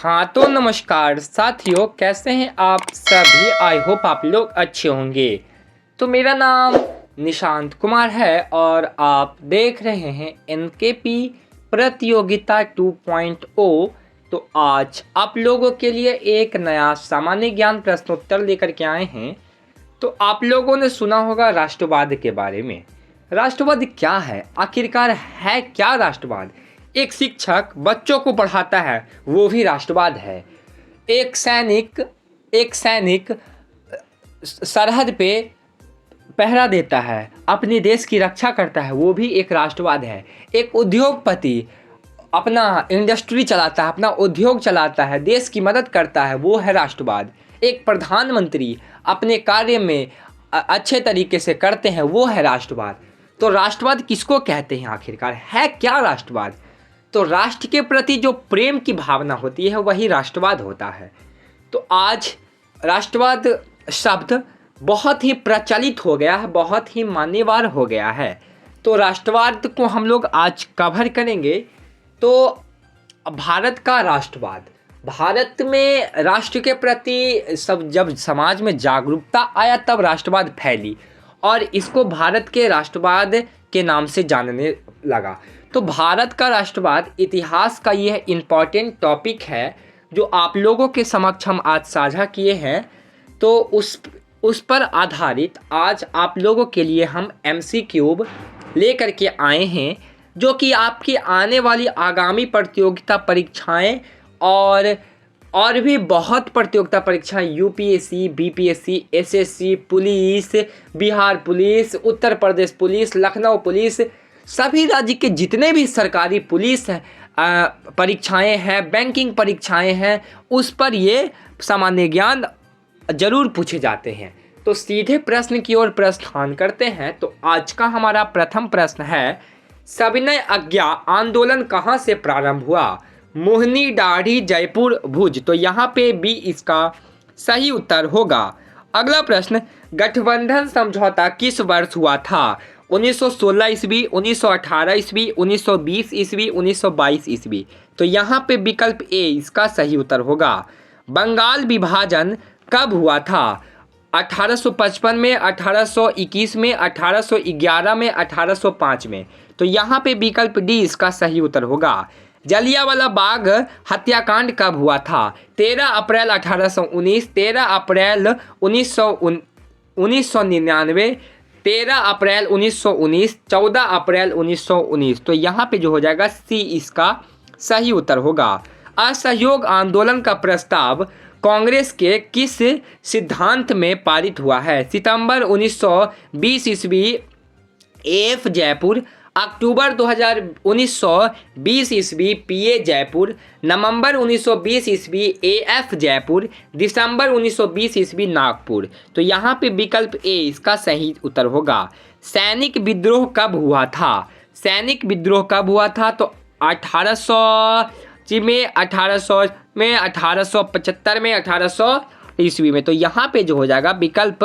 हाँ तो नमस्कार साथियों, कैसे हैं आप सभी। आई होप आप लोग अच्छे होंगे। तो मेरा नाम निशांत कुमार है और आप देख रहे हैं एनकेपी प्रतियोगिता 2.0। तो आज आप लोगों के लिए एक नया सामान्य ज्ञान प्रश्नोत्तर लेकर के आए हैं। तो आप लोगों ने सुना होगा राष्ट्रवाद के बारे में। राष्ट्रवाद क्या है, आखिरकार है क्या राष्ट्रवाद। एक शिक्षक बच्चों को पढ़ाता है, वो भी राष्ट्रवाद है। एक सैनिक सरहद पे पहरा देता है, अपने देश की रक्षा करता है, वो भी एक राष्ट्रवाद है। एक उद्योगपति अपना इंडस्ट्री चलाता है, अपना उद्योग चलाता है, देश की मदद करता है, वो है राष्ट्रवाद। एक प्रधानमंत्री अपने कार्य में अच्छे तरीके से करते हैं, वो है राष्ट्रवाद। तो राष्ट्रवाद किसको कहते हैं, आखिरकार है क्या राष्ट्रवाद। तो राष्ट्र के प्रति जो प्रेम की भावना होती है वही राष्ट्रवाद होता है। तो आज राष्ट्रवाद शब्द बहुत ही प्रचलित हो गया है, बहुत ही मान्यवर हो गया है। तो राष्ट्रवाद को हम लोग आज कवर करेंगे। तो भारत का राष्ट्रवाद, भारत में राष्ट्र के प्रति जब समाज में जागरूकता आया तब राष्ट्रवाद फैली और इसको भारत के राष्ट्रवाद के नाम से जानने लगा। तो भारत का राष्ट्रवाद इतिहास का यह इम्पॉर्टेंट टॉपिक है जो आप लोगों के समक्ष हम आज साझा किए हैं। तो उस पर आधारित आज आप लोगों के लिए हम MCQ लेकर के आए हैं, जो कि आपकी आने वाली आगामी प्रतियोगिता परीक्षाएं और भी बहुत प्रतियोगिता परीक्षाएं UPSC, BPSC, SSC, police, Bihar police, Uttar Pradesh police, Lucknow police, सभी राज्य के जितने भी सरकारी पुलिस परीक्षाएं हैं, बैंकिंग परीक्षाएं हैं, उस पर ये सामान्य ज्ञान जरूर पूछे जाते हैं। तो सीधे प्रश्न की ओर प्रस्थान करते हैं। तो आज का हमारा प्रथम प्रश्न है, सविनय अवज्ञा आंदोलन कहाँ से प्रारंभ हुआ। मोहिनी, दाढ़ी, जयपुर, भुज। तो यहाँ पे B इसका सही उत्तर होगा। अगला प्रश्न, गठबंधन समझौता किस वर्ष हुआ था। 1916 ईस्वी, 1918 ईस्वी, 1920 ईस्वी, 1922 ईस्वी। तो यहाँ पे विकल्प A इसका सही उत्तर होगा। बंगाल विभाजन कब हुआ था। 1855 में, 1821 में, 1811 में, 1805 में। तो यहाँ पे विकल्प D इसका सही उत्तर होगा। जलियांवाला बाग हत्याकांड कब हुआ था। 13 अप्रैल 1819, 13 अप्रैल 1999, 13 अप्रैल 1919, 14 अप्रैल 1919। तो यहाँ पे जो हो जाएगा C इसका सही उत्तर होगा। असहयोग आंदोलन का प्रस्ताव कांग्रेस के किस सिद्धांत में पारित हुआ है। सितंबर 1920 ईस्वी AF जयपुर, अक्टूबर 1920 ईस्वी PA जयपुर, नवंबर 1920 ईस्वी AF जयपुर, दिसंबर 1920 ईस्वी नागपुर। तो यहाँ पे विकल्प A इसका सही उत्तर होगा। सैनिक विद्रोह कब हुआ था। सैनिक विद्रोह कब हुआ था। तो 1800 में, 1800 में, 1875 में, 1800 ईस्वी में। तो यहाँ पे जो हो जाएगा विकल्प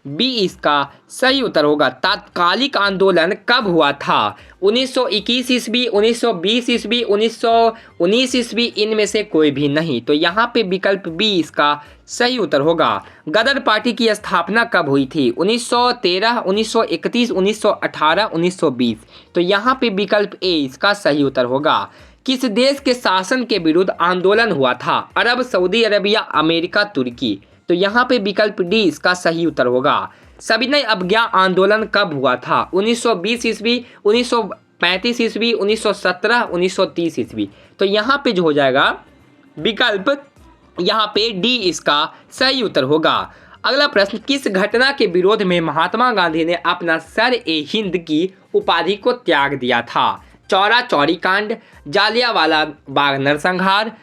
B इसका सही उत्तर होगा। तात्कालिक आंदोलन कब हुआ था। 1921 ईस्वी, 1920 ईस्वी, 1919 ईस्वी, इनमें से कोई भी नहीं। तो यहाँ पे विकल्प B इसका सही उत्तर होगा। गदर पार्टी की स्थापना कब हुई थी। 1913, 1931, 1918, 1920। तो यहाँ पे विकल्प A इसका सही उत्तर होगा। किस देश के शासन के विरुद्ध आंदोलन हुआ था। अरब, सऊदी अरबिया, अमेरिका, तुर्की। तो यहाँ पे विकल्प D इसका सही उत्तर होगा। सविनय अवज्ञा आंदोलन कब हुआ था। 1920 ईस्वी, 1935 ईस्वी, 1917, 1930 ईस्वी। तो यहाँ पे जो हो जाएगा विकल्प यहाँ पे D इसका सही उत्तर होगा। अगला प्रश्न, किस घटना के विरोध में महात्मा गांधी ने अपना सर-ए-हिंद की उपाधि को त्याग दिया था। चौरा चौरी कांड, जालियांवाला बाग नरसंहार,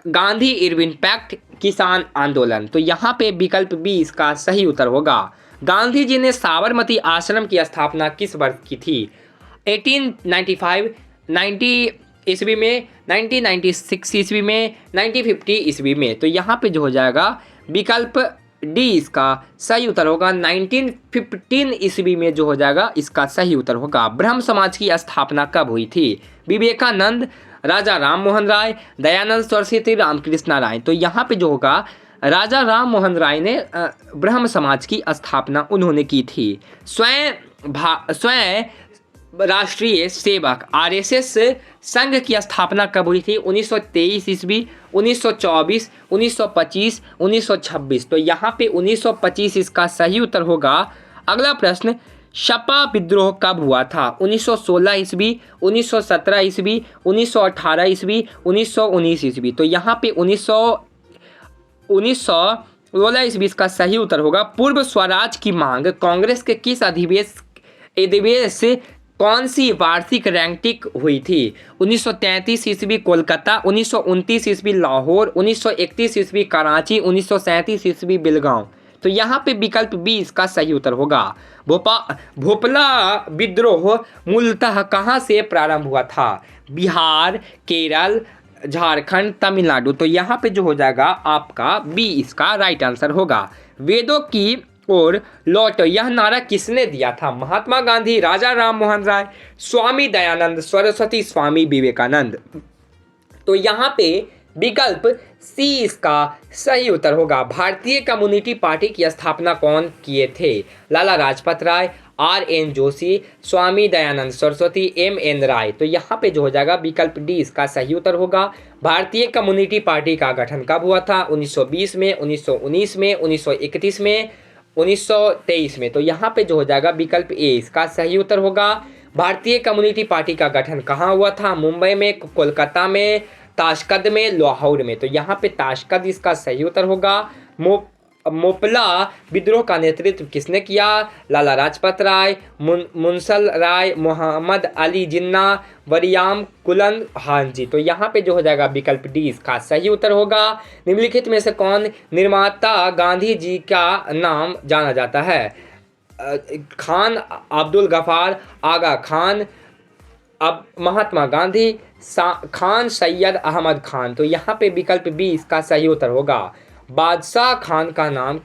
गांधी इरविन पैक्ट, किसान आंदोलन। तो यहाँ पे विकल्प B इसका सही उत्तर होगा। गांधी जी ने साबरमती आश्रम की स्थापना किस वर्ष की थी। 1895, 90 ईस्वी में, 1996 ईस्वी में, 1950 ईस्वी में। तो यहाँ पे जो हो जाएगा विकल्प D इसका सही उत्तर होगा। 1915 ईस्वी में जो हो जाएगा इसका सही उत्तर होगा। ब्रह्म समाज की स्थापना कब हुई थी। विवेकानंद, राजा राम मोहन राय, दयानंद सरस्वती, रामकृष्ण राय। तो यहाँ पे जो होगा राजा राम मोहन राय ने ब्रह्म समाज की स्थापना उन्होंने की थी। स्वयं राष्ट्रीय सेवक आरएसएस संघ की स्थापना कब हुई थी? 1923 ईस्वी, 1924, 1925, 1926। तो यहाँ पे 1925 इसका सही उत्तर होगा। अगला प्रश्न, शपा विद्रोह कब हुआ था? 1916 ईस्वी, 1917 ईस्वी, 1918 ईस्वी, 1919 ईस्वी। तो यहाँ पे 1916 ईस्वी इसका सही उत्तर होगा। पूर्व स्वराज की मांग कांग्रेस के किस अधिवेश कौन सी वार्षिक रैंकिंग हुई थी? 1933 ईस्वी कोलकाता, 1929 ईस्वी लाहौर, 1931 ईस्वी कराची, 1937 ईस्वी बेलगांव। तो यहाँ पे विकल्प बी इसका सही उत्तर होगा। भोपला विद्रोह मूलतः कहाँ से प्रारंभ हुआ था? बिहार, केरल, झारखंड, तमिलनाडु। तो यहाँ पे जो हो जाएगा आपका बी इसका राइट आंसर होगा। वेदों की और लौटो यह नारा किसने दिया था? महात्मा गांधी, राजा राम मोहन राय, स्वामी दयानंद सरस्वती, स्वामी विवेकानंद। तो यहाँ पे विकल्प सी इसका सही उत्तर होगा। भारतीय कम्युनिस्ट पार्टी की स्थापना कौन किए थे? लाला लाजपत राय, RN जोशी, स्वामी दयानंद सरस्वती, MN राय। तो यहाँ पे जो हो जाएगा विकल्प डी इसका सही उत्तर होगा। भारतीय कम्युनिस्ट पार्टी का गठन कब हुआ था? 1920 में, 1919 में, 1931 में, 1923 में। तो यहाँ पे जो हो जाएगा विकल्प ए इसका सही उत्तर होगा। भारतीय कम्युनिस्ट पार्टी का गठन कहाँ हुआ था? मुंबई में, कोलकाता में, ताशकंद में, लाहौर में। तो यहाँ पे ताशकंद इसका सही उत्तर होगा। मोपला विद्रोह का नेतृत्व किसने किया? लाला लाजपत राय, मुंसल राय, मोहम्मद अली जिन्ना, वरियाम कुलन खान जी। तो यहाँ पे जो हो जाएगा विकल्प डी इसका सही उत्तर होगा। निम्नलिखित में से कौन निर्माता गांधी जी का नाम जाना जाता है? खान अब्दुल गफार, आगा खान, अब महात्मा गांधी, खान सैयद अहमद खान। तो यहाँ पे विकल्प बी इसका सही उत्तर होगा। बादशाह खान का नाम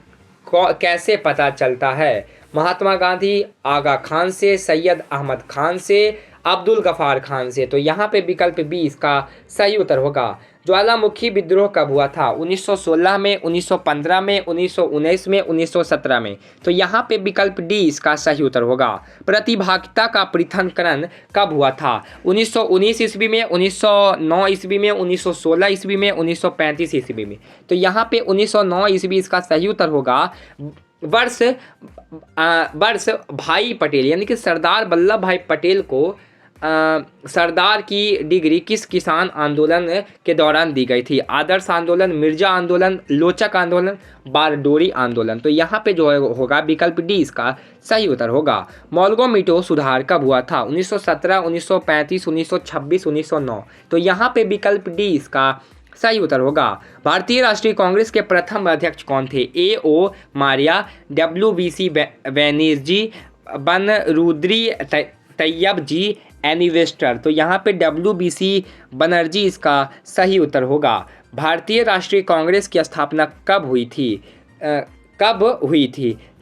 कैसे पता चलता है? महात्मा गांधी, आगा खान से, सैयद अहमद खान से, अब्दुल गफार खान से। तो यहाँ पे विकल्प बी इसका सही उत्तर होगा। ज्वालामुखी विद्रोह कब हुआ था? 1916 में, 1915 में, 1919 में, 1917 में। तो यहाँ पे विकल्प डी इसका सही उत्तर होगा। प्रतिभागिता का पृथक्करण कब हुआ था? 1919 ईस्वी में, 1909 ईस्वी में, 1916 ईस्वी में, 1935 ईस्वी में। तो यहाँ पे 1909 ईस्वी इसका सही उत्तर होगा। वर्ष भाई पटेल यानी कि सरदार वल्लभ भाई पटेल को सरदार की डिग्री किस किसान आंदोलन के दौरान दी गई थी? आदर्श आंदोलन, मिर्जा आंदोलन, लोचक आंदोलन, बारडोरी आंदोलन। तो यहाँ पे जो होगा विकल्प डी इसका सही उत्तर होगा। मॉल्गोमिटो सुधार कब हुआ था? 1917, 1935, 1926, 1909। तो यहाँ पे विकल्प डी इसका सही उत्तर होगा। भारतीय राष्ट्रीय कांग्रेस के प्रथम अध्यक्ष कौन थे? A.O. मारिया, WBC बनर्जी, बनरुद्री तैयब जी, एनिवेस्टर। तो यहाँ पे WBC बनर्जी इसका सही उत्तर होगा। भारतीय राष्ट्रीय कांग्रेस की स्थापना कब हुई थी?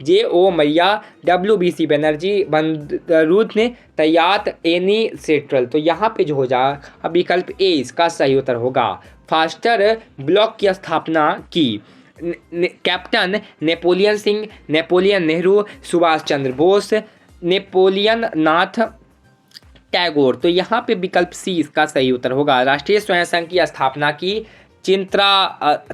J.O. मैया, WBC बनर्जी, बनरुद्र तैयब, एनिवेस्टर। तो यहाँ पे जो हो जाएगा विकल्प ए इसका सही उत्तर होगा। फास्टर ब्लॉक की स्थापना की? Captain Napoleon Singh, Napoleon Nehru, Subhash Chandra Bose, Napoleon Nath Tagore. तो यहाँ पे विकल्प सी इसका सही उत्तर होगा। राष्ट्रीय स्वयं संघ की स्थापना की?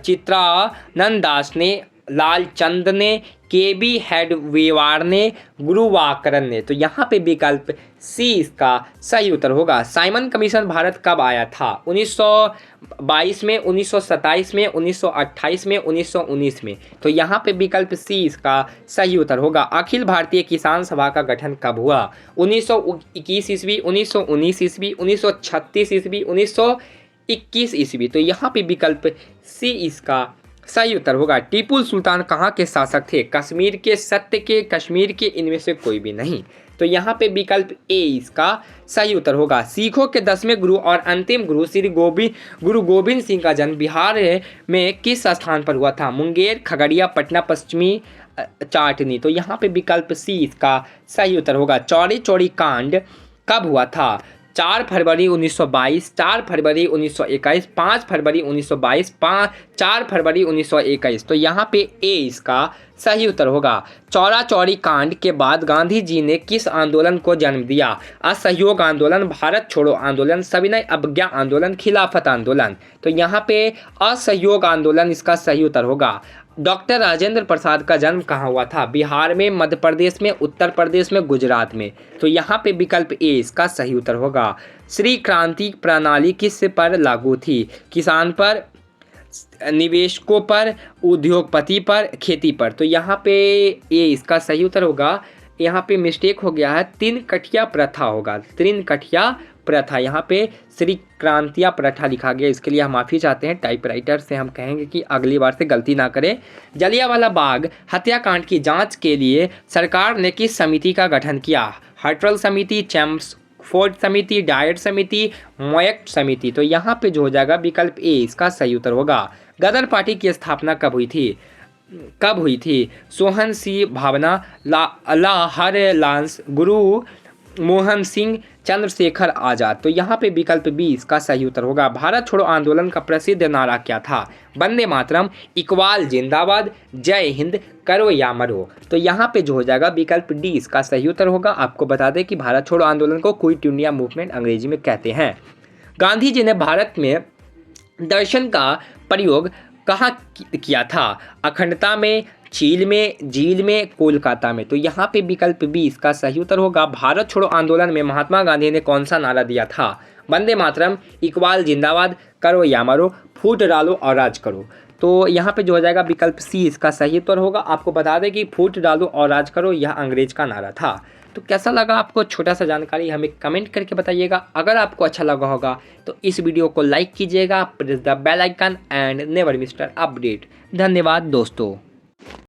चित्रानंद दास ने, लालचंद ने, KB हेडगेवार ने, गुरुवाकरन ने। तो यहाँ पे विकल्प सी इसका सही उत्तर होगा। साइमन कमीशन भारत कब आया था? 1922 में, 1927 में, 1928 में, 1919 में। तो यहाँ पे विकल्प सी इसका सही उत्तर होगा। अखिल भारतीय किसान सभा का गठन कब हुआ? 1921 ईस्वी, 1919 ईस्वी, 1936 ईस्वी, 1921 ईस्वी। तो यहाँ पे विकल्प सी इसका सही उत्तर होगा। टीपू सुल्तान कहाँ के शासक थे? कश्मीर के, सत्य के, कश्मीर के, इनमें से कोई भी नहीं। तो यहाँ पे विकल्प ए इसका सही उत्तर होगा। सिखों के 10वें गुरु और अंतिम गुरु श्री गुरु गोविंद सिंह का जन्म बिहार में किस स्थान पर हुआ था? मुंगेर, खगड़िया, पटना, पश्चिमी चाटनी। तो यहाँ पे विकल्प सी इसका सही उत्तर होगा। चौरी चौरी कांड कब हुआ था? 4 फरवरी 1922, 4 फरवरी 1921, 5 फरवरी 1922, 4 फरवरी 1921। तो यहाँ पे ए इसका सही उत्तर होगा। चौरा चौरी कांड के बाद गांधी जी ने किस आंदोलन को जन्म दिया? असहयोग आंदोलन, भारत छोड़ो आंदोलन, सविनय अवज्ञा आंदोलन, खिलाफत आंदोलन। तो यहाँ पे असहयोग आंदोलन इसका सही उत्तर होगा। डॉक्टर राजेंद्र प्रसाद का जन्म कहाँ हुआ था? बिहार में, मध्य प्रदेश में, उत्तर प्रदेश में, गुजरात में। तो यहाँ पे विकल्प ए इसका सही उत्तर होगा। श्री क्रांति प्रणाली किस पर लागू थी? किसान पर, निवेशकों पर, उद्योगपति पर, खेती पर। तो यहाँ पे ए इसका सही उत्तर होगा। यहाँ पे मिस्टेक हो गया है, 3 कठिया प्रथा होगा, 3 कठिया प्रथा। यहाँ पे श्री क्रांतिया प्रथा लिखा गया, इसके लिए हम माफ़ी चाहते हैं। टाइपराइटर से हम कहेंगे कि अगली बार से गलती ना करें। जलियांवाला बाग हत्याकांड की जांच के लिए सरकार ने किस समिति का गठन किया? हर्टल समिति, चैम्सफोर्ड समिति, डायट समिति, मोएक्ट समिति। तो यहाँ पे जो हो जाएगा विकल्प ए इसका सही उत्तर होगा। गदर पार्टी की स्थापना कब हुई थी? सोहन सिंह भावना, लाहर लांस, गुरु मोहन सिंह, चंद्रशेखर आजाद। तो यहाँ पे विकल्प बी इसका सही उत्तर होगा। भारत छोड़ो आंदोलन का प्रसिद्ध नारा क्या था? वंदे मातरम, इकबाल जिंदाबाद, जय हिंद, करो या मरो। तो यहाँ पे जो हो जाएगा विकल्प डी इसका सही उत्तर होगा। आपको बता दें कि भारत छोड़ो आंदोलन को क्विट इंडिया मूवमेंट अंग्रेजी में कहते हैं। गांधी जी ने भारत में दर्शन का प्रयोग कहाँ किया था? अखंडता में, चील में, झील में, कोलकाता में। तो यहाँ पे विकल्प बी इसका सही उत्तर होगा। भारत छोड़ो आंदोलन में महात्मा गांधी ने कौन सा नारा दिया था? वंदे मातरम, इकबाल जिंदाबाद, करो या मरो, फूट डालो और राज करो। तो यहाँ पे जो हो जाएगा विकल्प सी इसका सही उत्तर होगा। आपको बता दें कि फूट डालो और राज करो यह अंग्रेज का नारा था। तो कैसा लगा आपको छोटा सा जानकारी, हमें कमेंट करके बताइएगा। अगर आपको अच्छा लगा होगा तो इस वीडियो को लाइक कीजिएगा, press the bell icon and never miss update. धन्यवाद दोस्तों।